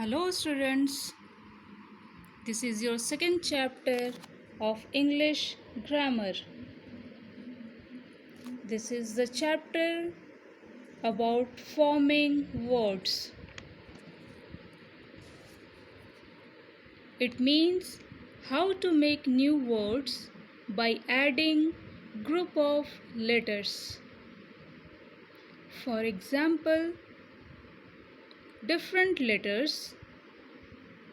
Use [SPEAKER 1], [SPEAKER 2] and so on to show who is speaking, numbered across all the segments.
[SPEAKER 1] Hello, students. This is your second chapter of English grammar. This is the chapter about forming words. It means how to make new words by adding group of letters. For example, different letters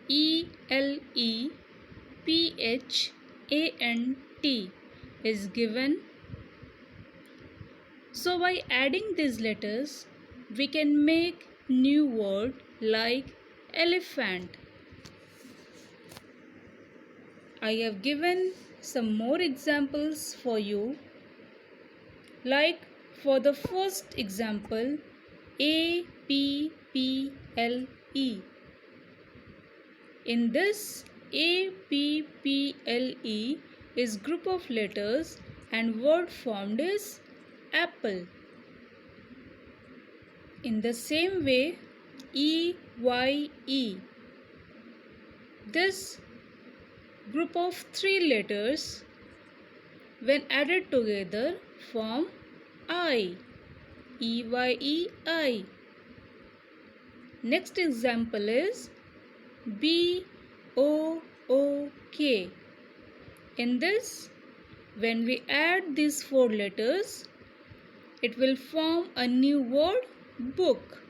[SPEAKER 1] ELE, PH, ANT is given. So by adding these letters, we can make new word like elephant. I have given some more examples for you. Like for the first example, APPLE. In this APPLE is group of letters and word formed is apple. In the same way, EYE. This group of three letters when added together form I. EYE. Next example is BOOK. In this, when we add these four letters, it will form a new word book.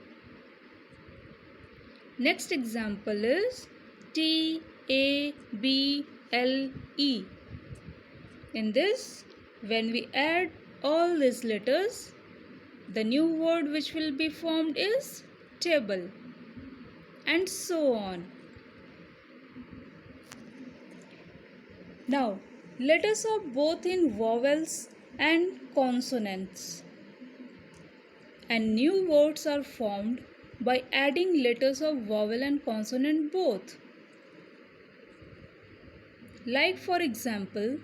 [SPEAKER 1] Next example is TABLE. In this, when we add all these letters, the new word which will be formed is table, and so on. Now, letters are both in vowels and consonants, and new words are formed by adding letters of vowel and consonant both. Like for example,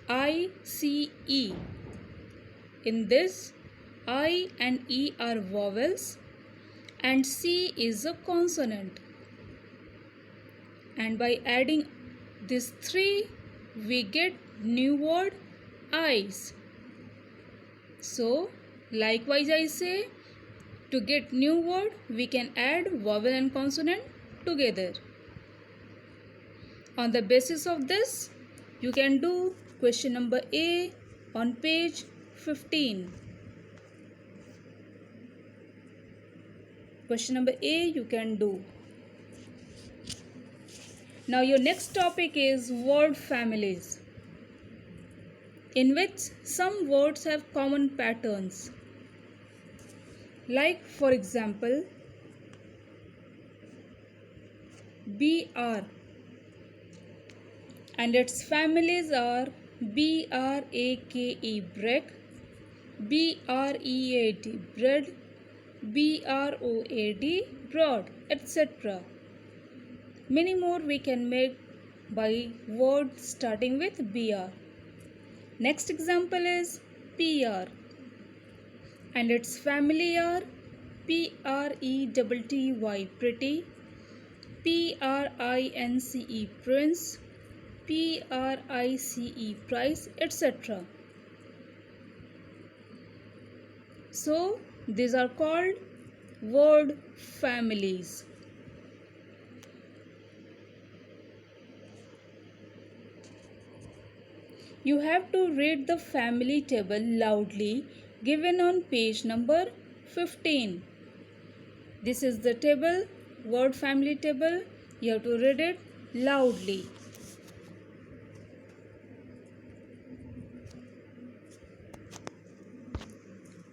[SPEAKER 1] ICE. In this, I and E are vowels and C is a consonant. And by adding these three, we get new word eyes. So, likewise I say, to get new word, we can add vowel and consonant together. On the basis of this, you can do question number A on page 15. Question number A you can do. Now your next topic is word families, in which some words have common patterns. Like for example, BR and its families are BRAKE break, BREAD bread, BROAD broad, etc. Many more we can make by words starting with BR. Next example is PR and its family are PRETTY pretty, PRINCE prince, PRICE price, etc. So these are called word families. You have to read the family table loudly given on page number 15. This is the table, word family table. You have to read it loudly.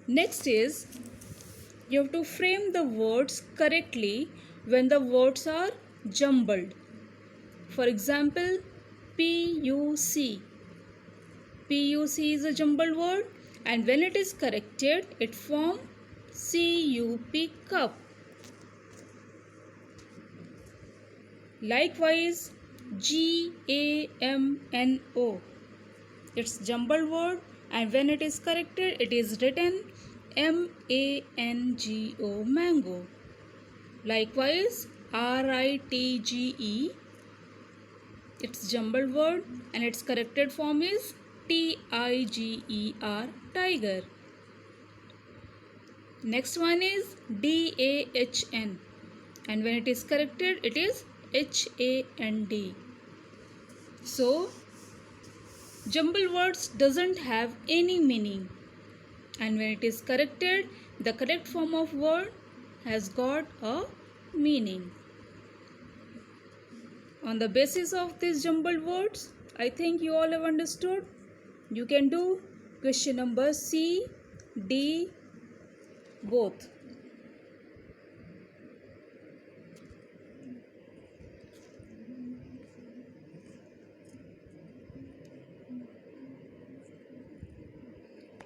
[SPEAKER 1] Next is, you have to frame the words correctly when the words are jumbled. For example, PUC. PUC is a jumbled word, and when it is corrected, it forms CUP cup. Likewise, GAMNO. It's jumbled word, and when it is corrected, it is written MANGO mango. Likewise, RITGE, its jumbled word, and its corrected form is TIGER, tiger. Next one is DAHN, and when it is corrected it is HAND. So jumbled words doesn't have any meaning, and when it is corrected the correct form of word has got a meaning. On the basis of these jumbled words, I think you all have understood. You can do question number C, D both.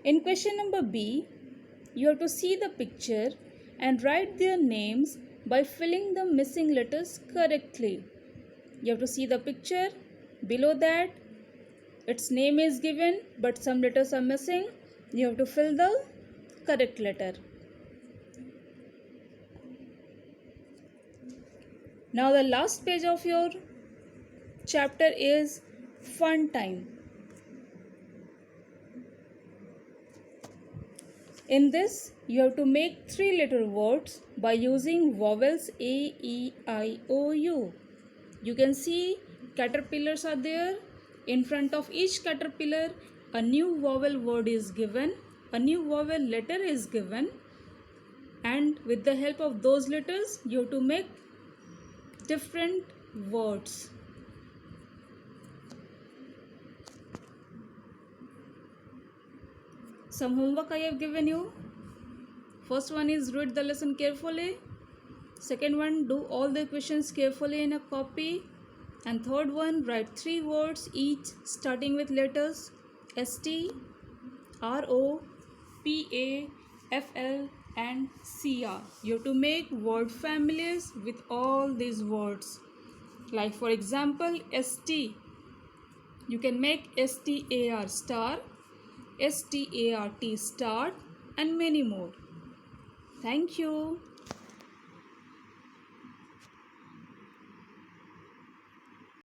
[SPEAKER 1] In question number B, you have to see the picture and write their names by filling the missing letters correctly. You have to see the picture. Below that, its name is given, but some letters are missing. You have to fill the correct letter. Now the last page of your chapter is fun time. In this, you have to make 3-letter words by using vowels A, E, I, O, U. You can see caterpillars are there. In front of each caterpillar, a new vowel word is given, a new vowel letter is given, and with the help of those letters, you have to make different words. Some homework I have given you. First one is read the lesson carefully. Second one, do all the questions carefully in a copy. And third one, write 3 words each starting with letters ST, RO, PA, FL and CR. You have to make word families with all these words. Like for example, ST. You can make STAR star, START start and many more. Thank you.